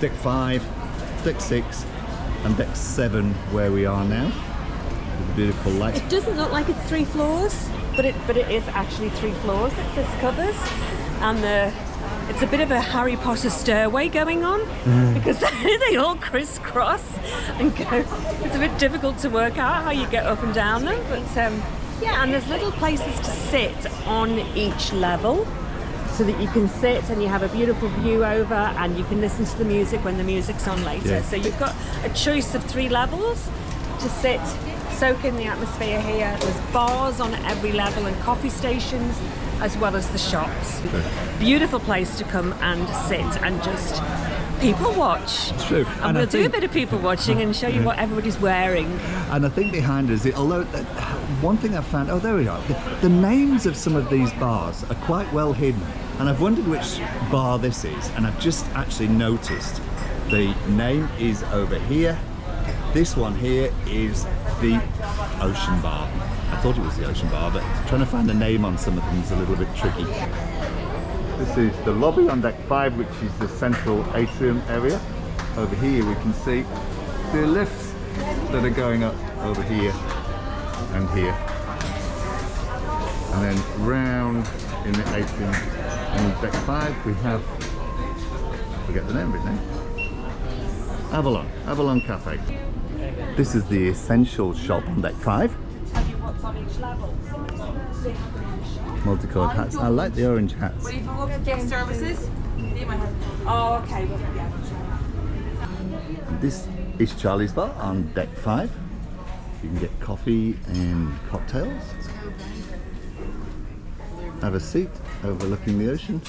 deck 5, deck 6 and deck 7 where we are now. With the beautiful light. It doesn't look like it's 3 floors, but it is actually 3 floors that this covers. And it's a bit of a Harry Potter stairway going on because they all crisscross and go. It's a bit difficult to work out how you get up and down them, but yeah, and there's little places to sit on each level so that you can sit and you have a beautiful view over and you can listen to the music when the music's on later. Yeah. So you've got a choice of 3 levels to sit, soak in the atmosphere here. There's bars on every level and coffee stations, as well as the shops. Beautiful place to come and sit and just people watch. It's true. And we'll do a bit of people watching and show you what everybody's wearing. And I think behind us, although one thing I've found, oh there we are, the names of some of these bars are quite well hidden. And I've wondered which bar this is, and I've just actually noticed the name is over here. This one here is the Ocean Bar. I thought it was the Ocean Bar, but trying to find the name on some of them is a little bit tricky. This is the lobby on deck 5, which is the central atrium area. Over here we can see the lifts that are going up over here and here. And then round in the atrium on deck 5 we have, I forget the name of it now, Avalon Café. This is the essential shop on deck 5. Tell you what's on each level. Multicoloured hats. I like the orange hats. When you go up to guest services, they might have. Oh, okay. Well, yeah. This is Charlie's Bar on deck 5. You can get coffee and cocktails. Have a seat overlooking the ocean.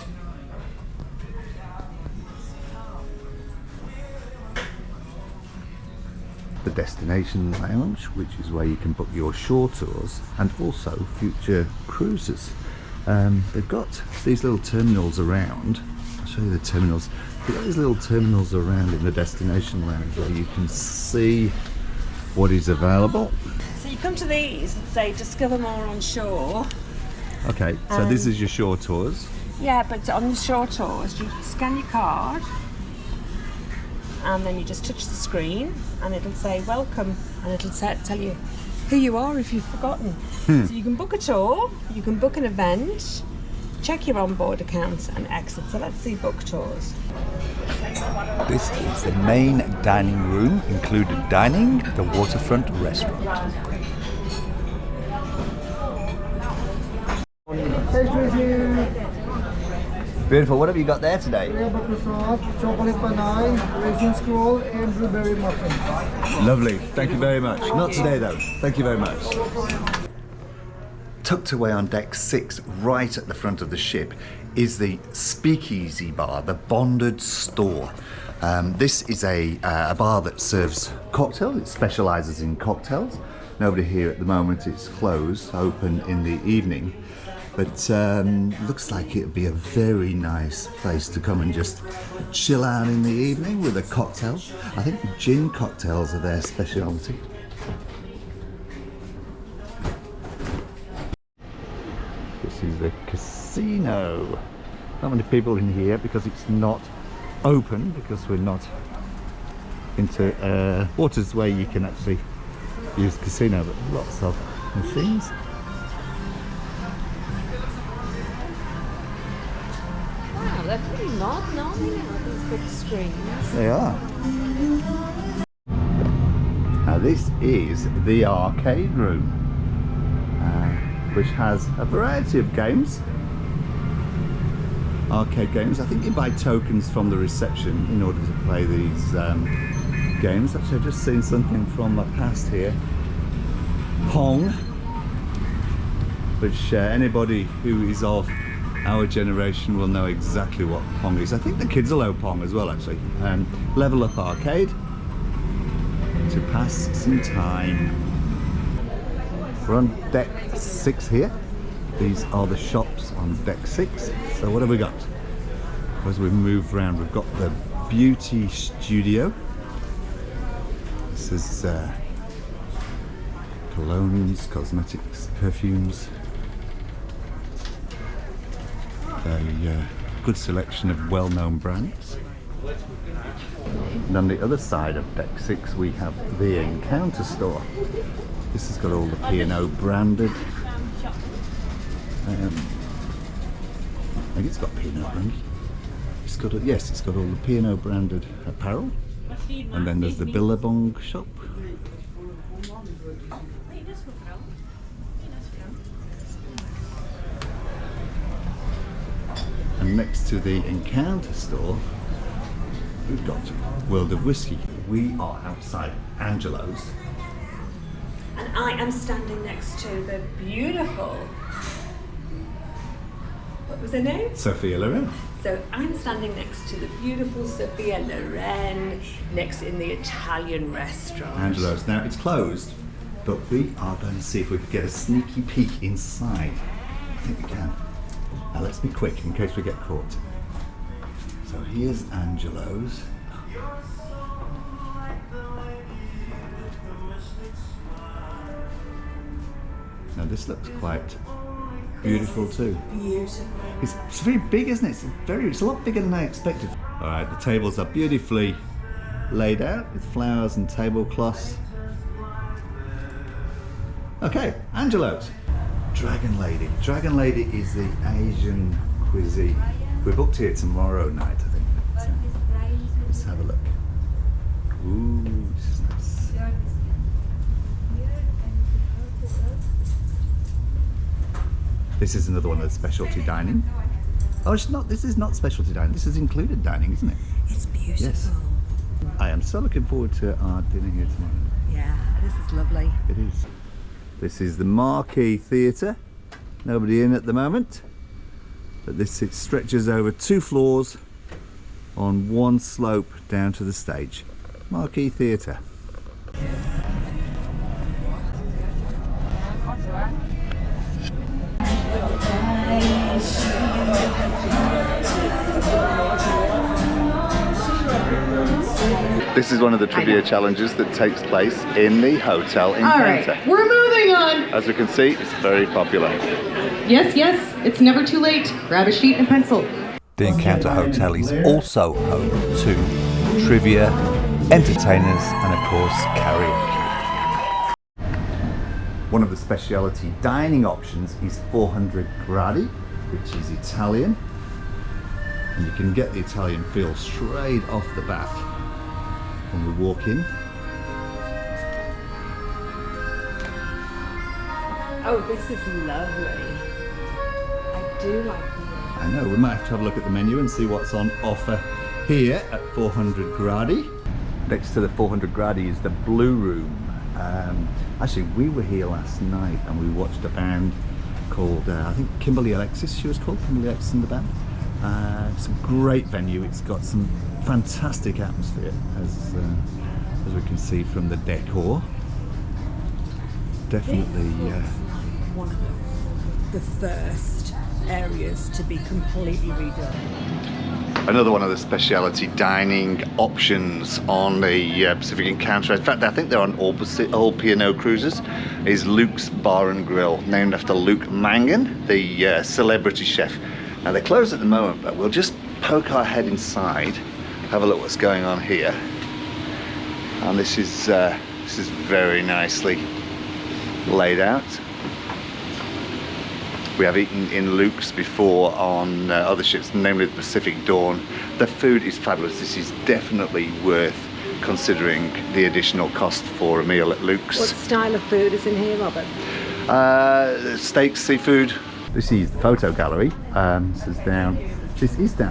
The destination lounge, which is where you can book your shore tours and also future cruises. They've got these little terminals around. I'll show you the terminals. They've got these little terminals around in the destination lounge where you can see what is available. So you come to these and say discover more on shore. Okay, so this is your shore tours. Yeah, but on the shore tours you scan your card and then you just touch the screen and it'll say welcome and it'll tell you who you are if you've forgotten. So you can book a tour, you can book an event, check your onboard account and exit. So let's see book tours. This is the main dining room, included dining, the Waterfront restaurant. Beautiful. What have you got there today? Chocolate banana, raisin scroll, and blueberry muffin. Lovely. Thank you very much. Not today though. Thank you very much. Tucked away on deck 6, right at the front of the ship, is the Speakeasy Bar, the Bonded Store. This is a bar that serves cocktails. It specialises in cocktails. Nobody here at the moment. It's closed, open in the evening. But looks like it would be a very nice place to come and just chill out in the evening with a cocktail. I think gin cocktails are their speciality. This is the casino. Not many people in here because it's not open, because we're not into waters where you can actually use casino, but lots of machines. They're pretty modern, aren't they, now, these big screens? They are. Now this is the arcade room, which has a variety of games. Arcade games. I think you buy tokens from the reception in order to play these games. Actually, I've just seen something from my past here. Pong, which anybody who is of our generation will know exactly what Pong is. I think the kids will know Pong as well, actually. Level Up Arcade to pass some time. We're on deck 6 here. These are the shops on deck 6. So what have we got? As we move around, we've got the beauty studio. This is colognes, cosmetics, perfumes. A good selection of well-known brands. And on the other side of Deck 6 we have the Encounter store. This has got all the P&O branded. I think it's got P&O branded. It's got yes, it's got all the P&O branded apparel. And then there's the Billabong shop. And next to the Encounter store, we've got World of Whiskey. We are outside Angelo's. And I am standing next to the beautiful, what was her name? Sophia Loren. So I'm standing next to the beautiful Sophia Loren, next in the Italian restaurant. Angelo's. Now it's closed, but we are going to see if we can get a sneaky peek inside. I think we can. Now let's be quick in case we get caught. So here's Angelo's. Now this looks quite beautiful too. Beautiful. It's very big, isn't it? It's a lot bigger than I expected. All right, the tables are beautifully laid out with flowers and tablecloths. Okay, Angelo's. Dragon Lady. Dragon Lady is the Asian cuisine. We're booked here tomorrow night, I think. But, let's have a look. Ooh, this is nice. This is another one of the specialty dining. Oh, it's not. This is not specialty dining. This is included dining, isn't it? It's beautiful. Yes. I am so looking forward to our dinner here tomorrow. Yeah, this is lovely. It is. This is the Marquee Theatre. Nobody in at the moment. But this it stretches over 2 floors on one slope down to the stage. Marquee Theatre. This is one of the trivia challenges that takes place in the Hotel Encounter. All right, we're moving on. As we can see, it's very popular. Yes, yes, it's never too late. Grab a sheet and pencil. The Encounter Hotel is also home to trivia, entertainers, and of course karaoke. One of the specialty dining options is 400 Gradi, which is Italian. And you can get the Italian feel straight off the bat when we walk in. Oh, this is lovely. I do like the I know, we might have to have a look at the menu and see what's on offer here at 400 Gradi. Next to the 400 Gradi is the Blue Room. Actually, we were here last night and we watched a band called, I think Kimberly Alexis she was called, Kimberly Alexis and the band. It's a great venue, it's got some fantastic atmosphere as we can see from the decor. Definitely one of the first areas to be completely redone. another one of the specialty dining options on the Pacific Encounter. In fact, I think they're on all P&O cruises, is Luke's Bar and Grill, named after Luke Mangan, the celebrity chef. Now they're closed at the moment, but we'll just poke our head inside, have a look what's going on here. And this is very nicely laid out. We have eaten in Luke's before on other ships, namely the Pacific Dawn. The food is fabulous. This is definitely worth considering the additional cost for a meal at Luke's. What style of food is in here, Robert? Steaks, seafood. This is the photo gallery. This is down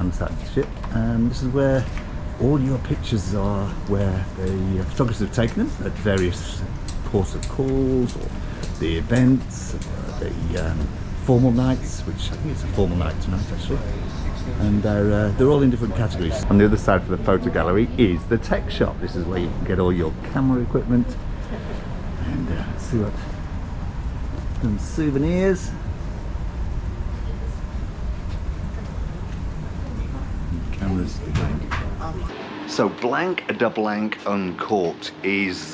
inside the ship. This is where all your pictures are, where the photographers have taken them at various ports of calls, or the events, the formal nights, which I think it's a formal night tonight actually, and they're all in different categories. On the other side for the photo gallery is the tech shop. This is where you can get all your camera equipment and see what some souvenirs. And cameras behind. So Blank de Blanc Uncorked is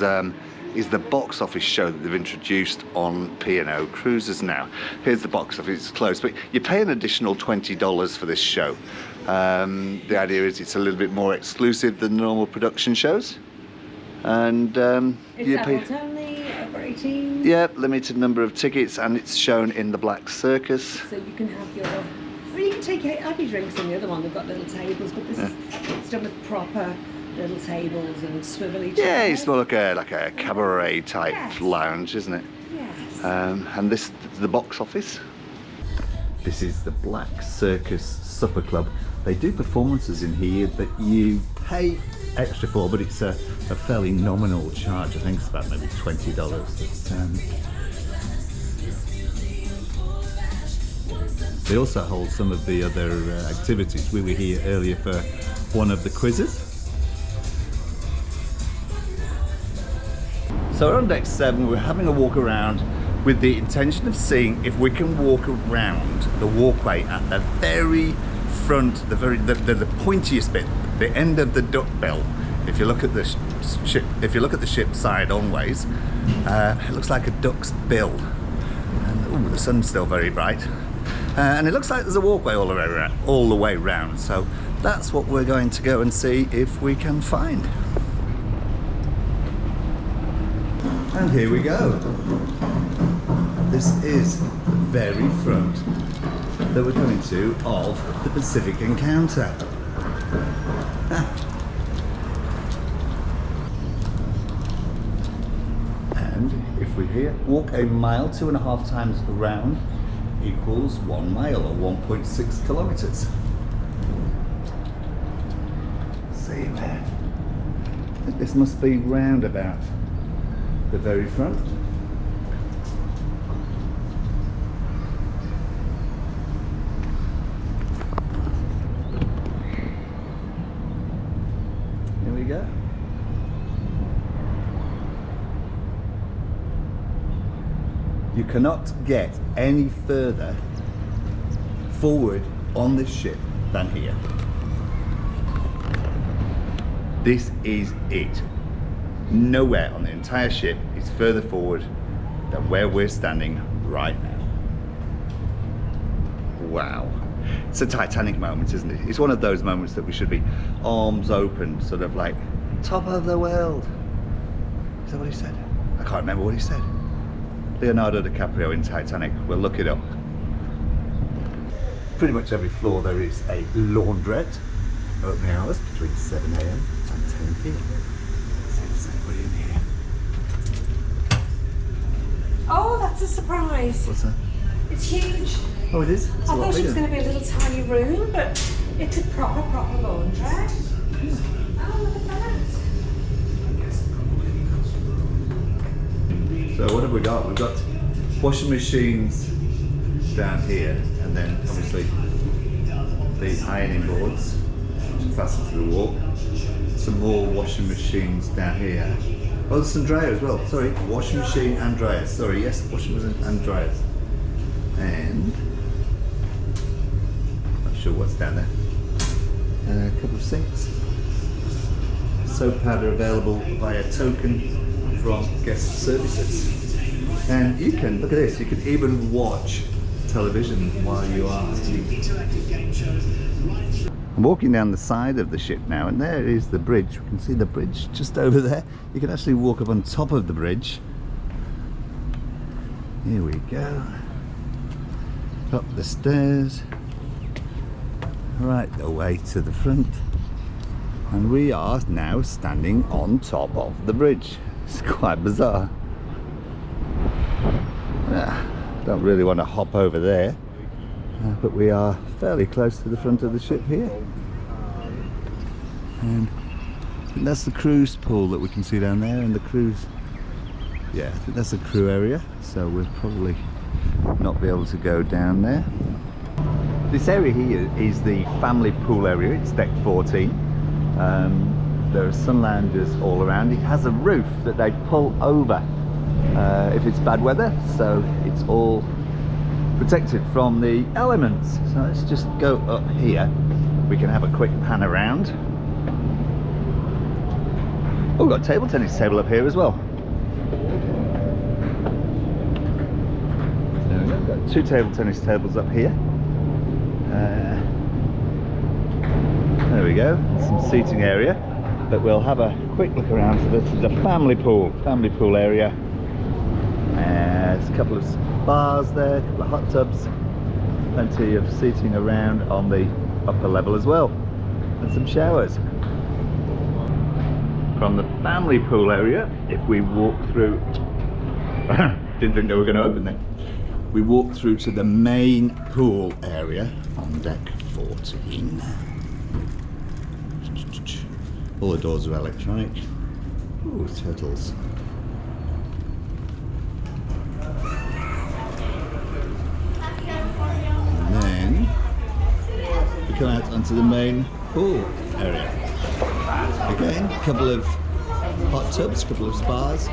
the box office show that they've introduced on P&O cruises now. Here's the box office, it's closed, but you pay an additional $20 for this show. The idea is it's a little bit more exclusive than normal production shows. And It's adult only, over 18. yeah, limited number of tickets, and it's shown in the Black Circus. So you can have your, well, you can take have your drinks in the other one. They've got little tables, but this is it's done with proper little tables and swivelly chairs. Yeah, it's more like a cabaret type lounge, isn't it? Yes. And this is the box office. This is the Black Circus Supper Club. They do performances in here that you pay extra for, but it's a fairly nominal charge. I think it's about maybe $20. They also hold some of the other activities. We were here earlier for one of the quizzes. So we're on deck 7, we're having a walk around with the intention of seeing if we can walk around the walkway at the very front, the pointiest bit, the end of the duckbill. If you look at the ship side onways, it looks like a duck's bill. And ooh, the sun's still very bright. And it looks like there's a walkway all the way round. So that's what we're going to go and see if we can find. And here we go. This is the very front that we're coming to of the Pacific Encounter. And if we here walk a mile 2.5 times around equals 1 mile or 1.6 kilometers. See there. I think this must be round about the very front. Here we go. You cannot get any further forward on this ship than here. This is it. Nowhere on the entire ship is further forward than where we're standing right now. Wow. It's a Titanic moment, isn't it? It's one of those moments that we should be arms open, sort of like top of the world. Is that what he said? I can't remember what he said. Leonardo DiCaprio in Titanic. We'll look it up. Pretty much every floor there is a laundrette. Opening hours between 7 AM and 10 PM. Let's see if there's anybody in here. Oh, that's a surprise. What's that? It's huge. Oh, it is? I thought it was going to be a little tiny room, but it's a proper laundrette. Oh, look at that. So what have we got? We've got washing machines down here, and then obviously the ironing boards, which are fastened to the wall. Some more washing machines down here. Oh, there's some dryer as well. Sorry, washing machine and dryers. Sorry, yes, washing machine and dryers. And not sure what's down there. A couple of sinks. Soap powder available via token from guest services. And you can, look at this, you can even watch television while you are asleep. I'm walking down the side of the ship now, and there is the bridge. We can see the bridge just over there. You can actually walk up on top of the bridge. Here we go. Up the stairs. Right the way to the front. And we are now standing on top of the bridge. It's quite bizarre. Don't really want to hop over there, but we are fairly close to the front of the ship here. And I think that's the cruise pool that we can see down there, and the cruise, yeah, I think that's the crew area, so we'll probably not be able to go down there. This area here is the family pool area. It's deck 14. There are sun loungers all around. It has a roof that they pull over if it's bad weather, so it's all protected from the elements. So let's just go up here. We can have a quick pan around. Oh, we've got a table tennis table up here as well. There we go. We've got 2 table tennis tables up here. There we go, some seating area. But we'll have a quick look around. So this is a family pool area. There's a couple of bars there, a couple of hot tubs, plenty of seating around on the upper level as well, and some showers. From the family pool area, if we walk through, didn't think they were going to open there. We walk through to the main pool area on deck 14. All the doors are electronic. Ooh, turtles. And then we come out onto the main pool area. Again, a couple of hot tubs, a couple of spas.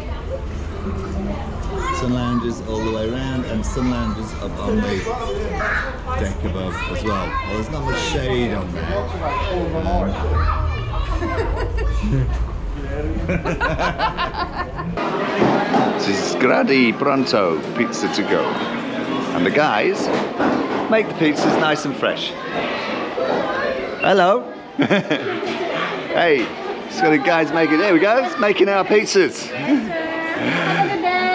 Sun lounges all the way around, and sun lounges up on the deck above as well. Well, there's not much shade on there. This is Gradi Pronto pizza to go, and the guys make the pizzas nice and fresh. Hello. Hey, so the guys making, there we go, making our pizzas.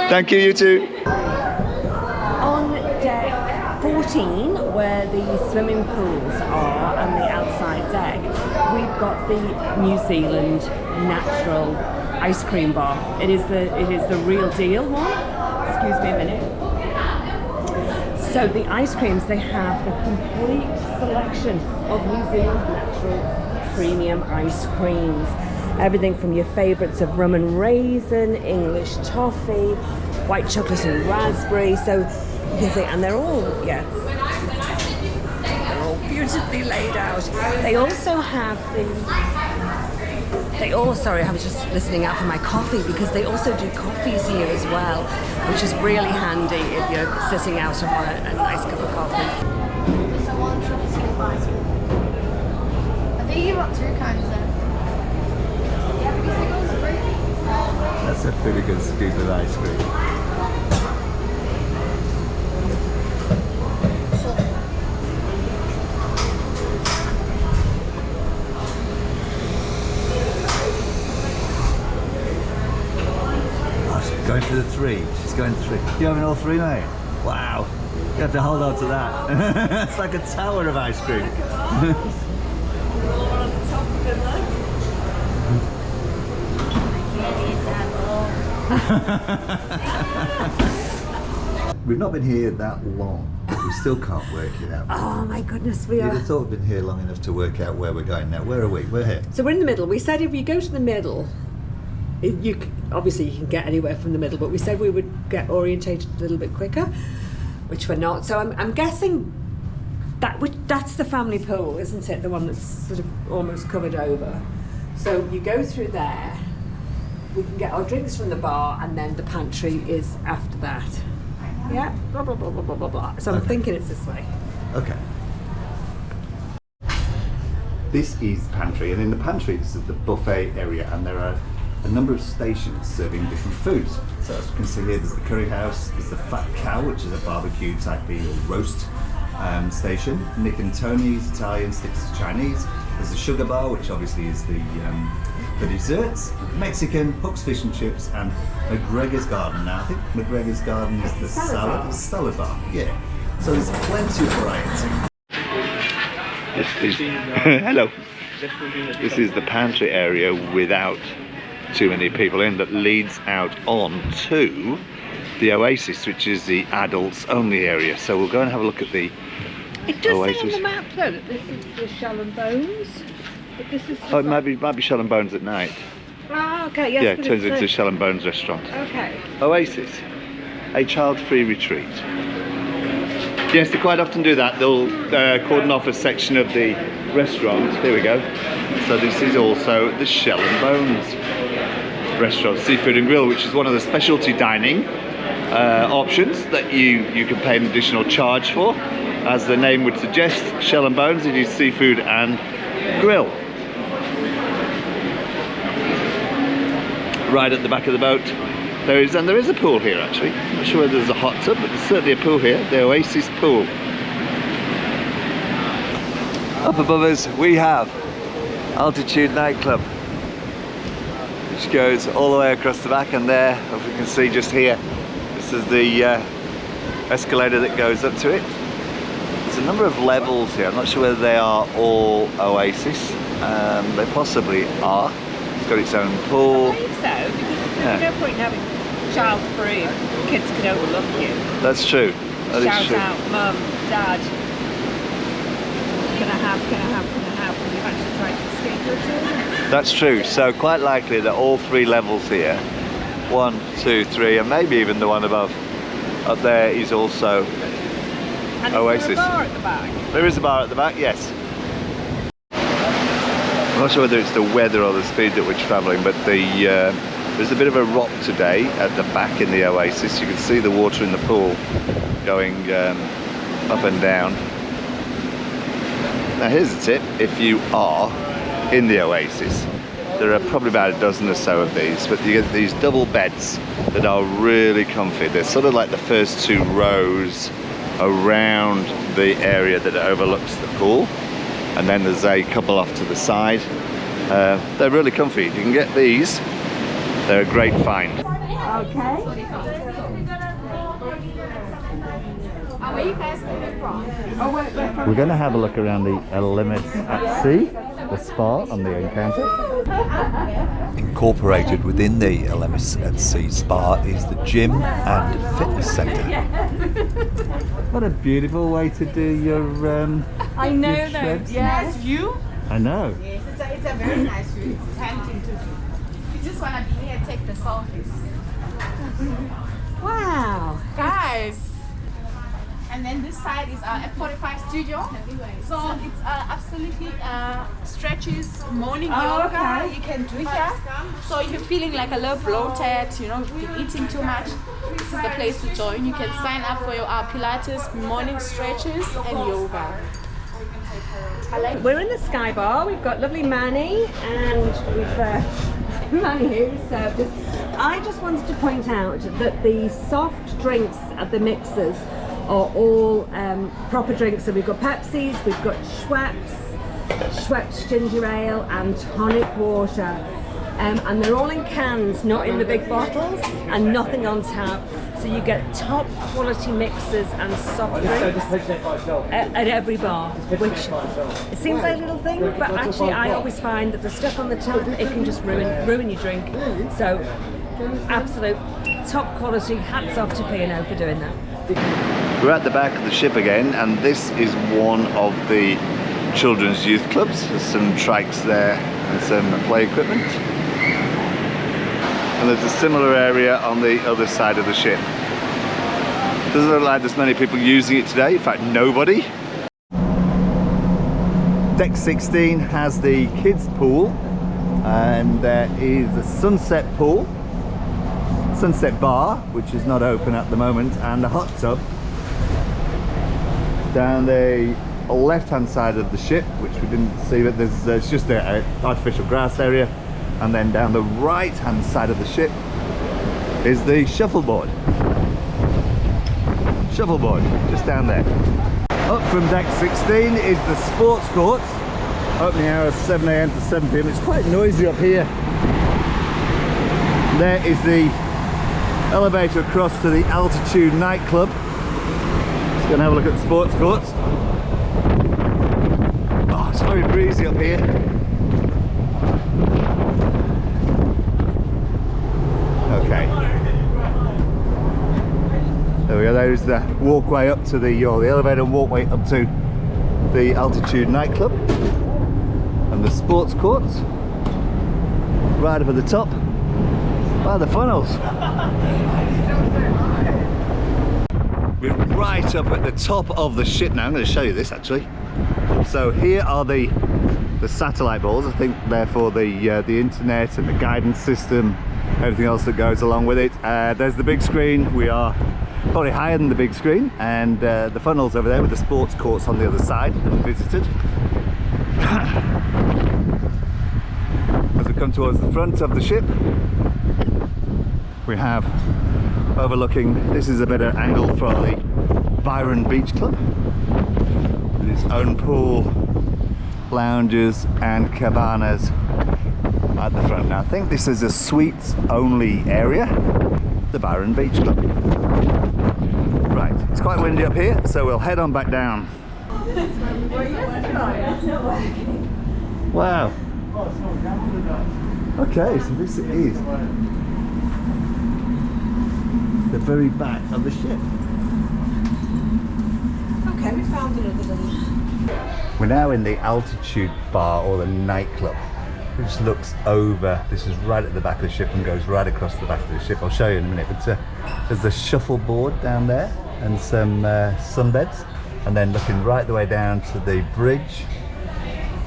Thank you, you too. On deck 14, where the swimming pools are and the outside deck, we've got the New Zealand natural ice cream bar. It is the real deal one. Excuse me a minute. So the ice creams, they have a complete selection of New Zealand natural premium ice creams. Everything from your favourites of rum and raisin, English toffee, white chocolate and raspberry. So you can see, and they're all, they're all beautifully laid out. They also have sorry, I was just listening out for my coffee, because they also do coffees here as well, which is really handy if you're sitting out and want a nice cup of coffee. So one chocolate scoop ice cream. I think you got two kinds there. That's a pretty good scoop of ice cream. Oh, she's going for the three. She's going for three. You having all three, mate? Wow. You have to hold on to that. It's like a tower of ice cream. We've not been here that long, but we still can't work it out. Oh my goodness, we You'd are. have thought we've been here long enough to work out where we're going now. Where are we? We're here. So we're in the middle. We said if you go to the middle, obviously you can get anywhere from the middle, but we said we would get orientated a little bit quicker, which we're not. So I'm guessing that's the family pool, isn't it? The one that's sort of almost covered over. So you go through there. We can get our drinks from the bar, and then the pantry is after that. Yeah, blah, blah, blah, blah, blah, blah, blah. So I'm thinking it's this way. Okay. This is pantry, and in the pantry this is the buffet area, and there are a number of stations serving different foods. So as you can see here, there's the curry house, there's the Fat Cow, which is a barbecue type meal roast station. Nick and Tony's Italian sticks to Chinese. There's the Sugar Bar, which obviously is the desserts, Mexican, Puck's Fish and Chips, and McGregor's Garden. Now I think McGregor's Garden is the salad bar. Yeah. So there's plenty of variety. Hello. This is the pantry area without too many people in, that leads out on to the Oasis, which is the adults only area. So we'll go and have a look at the It does Oasis. say on the map though that this is the Shell and Bones. But this is Oh, it might be Shell and Bones at night. Ah, okay, yes. Yeah, but it turns it's into Shell and Bones restaurant. Okay. Oasis, a child-free retreat. Yes, they quite often do that. They'll cordon off a section of the restaurant. Here we go. So this is also the Shell and Bones restaurant, seafood and grill, which is one of the specialty dining options that you can pay an additional charge for. As the name would suggest, Shell and Bones, it is seafood and grill. Right at the back of the boat, there is a pool here actually. I'm not sure whether there's a hot tub, but there's certainly a pool here, the Oasis pool. Up above us we have Altitude nightclub, which goes all the way across the back, and there, as we can see just here, this is the escalator that goes up to it. There's a number of levels here. I'm not sure whether they are all Oasis. They possibly are. It's got its own pool. I believe so, because there's no point in having child-free. Kids can overlook you. That's true. That is Shout true. out, Mum, Dad. Can I have? When you've actually tried to escape your children. That's true. So quite likely that all 3 levels here, 1, 2, 3, and maybe even the one above, up there is also And Oasis. Is there a bar at the back? There is a bar at the back, yes. I'm not sure whether it's the weather or the speed that we're travelling, but there's a bit of a rock today at the back in the Oasis. You can see the water in the pool going up and down. Now here's a tip: if you are in the Oasis, there are probably about a dozen or so of these, but you get these double beds that are really comfy. They're sort of like the first 2 rows around the area that overlooks the pool, and then there's a couple off to the side. They're really comfy. You can get these. They're a great find. Okay. Where you guys coming from? We're going to have a look around the Elemis at Sea, the spa on the Encounter. Incorporated within the Elemis at Sea Spa is the gym and fitness centre. What a beautiful way to do your I know your though. shreds. Yes, view. I know. Yes, it's a very nice view. It's tempting to do. You just want to be here, take the selfies. Wow. Guys. And then this side is our F45 studio. So it's absolutely stretches, morning yoga. okay. You can do here. So if you're feeling like a little bloated, you know, you're eating too much, this is the place to join. You can sign up for your Pilates, morning stretches, and yoga. We're in the Sky Bar. We've got lovely Manny, and we've Manny who served us. I just wanted to point out that the soft drinks at the mixers are all proper drinks. So we've got Pepsis, we've got Schweppes ginger ale, and tonic water. And they're all in cans, not in the big bottles, and nothing on tap. So you get top quality mixers and soft drinks at every bar, which it seems like a little thing, but actually I always find that the stuff on the tap, it can just ruin your drink. So absolute top quality, hats off to P&O for doing that. We're at the back of the ship again, and this is one of the children's youth clubs. There's some trikes there and some play equipment. And there's a similar area on the other side of the ship. Doesn't look like there's many people using it today, in fact nobody. Deck 16 has the kids pool, and there is a sunset pool, sunset bar, which is not open at the moment, and a hot tub down the left hand side of the ship, which we didn't see, but there's just an artificial grass area. And then down the right hand side of the ship is the shuffleboard. Shuffleboard, just down there. Up from deck 16 is the sports courts. Opening hours 7 AM to 7 PM. It's quite noisy up here. There is the elevator across to the Altitude nightclub. Let's go and have a look at the sports courts. Oh, it's very breezy up here. Okay. There we go, there's the walkway up to the elevator walkway up to the Altitude nightclub. And the sports courts. Right up at the top by the funnels. We're right up at the top of the ship now. I'm going to show you this actually. So here are the satellite balls. I think they're for the internet and the guidance system, everything else that goes along with it. There's the big screen. We are probably higher than the big screen, and the funnels over there with the sports courts on the other side that we visited. As we come towards the front of the ship, we have overlooking, this is a better angle for the Byron Beach Club with its own pool lounges and cabanas at the front. Now I think this is a suites only area, the Byron Beach Club. Right, it's quite windy up here, so we'll head on back down. Wow. Okay, so this is the very back of the ship. Okay, we found another little. We're now in the altitude bar, or the nightclub, which looks over. This is right at the back of the ship and goes right across the back of the ship. I'll show you in a minute. But there's a shuffleboard down there and some sunbeds, and then looking right the way down to the bridge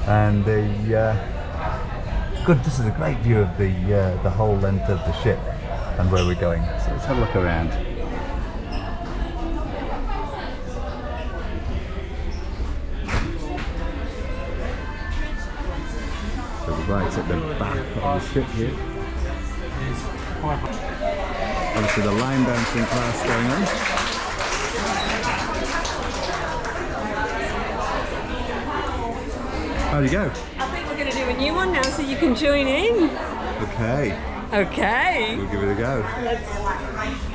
and the good. This is a great view of the whole length of the ship and where we're going. So let's have a look around. Right at the back of the ship here. Obviously the line dancing class going on. How'd you go? I think we're going to do a new one now, so you can join in. Okay. Okay. We'll give it a go. Let's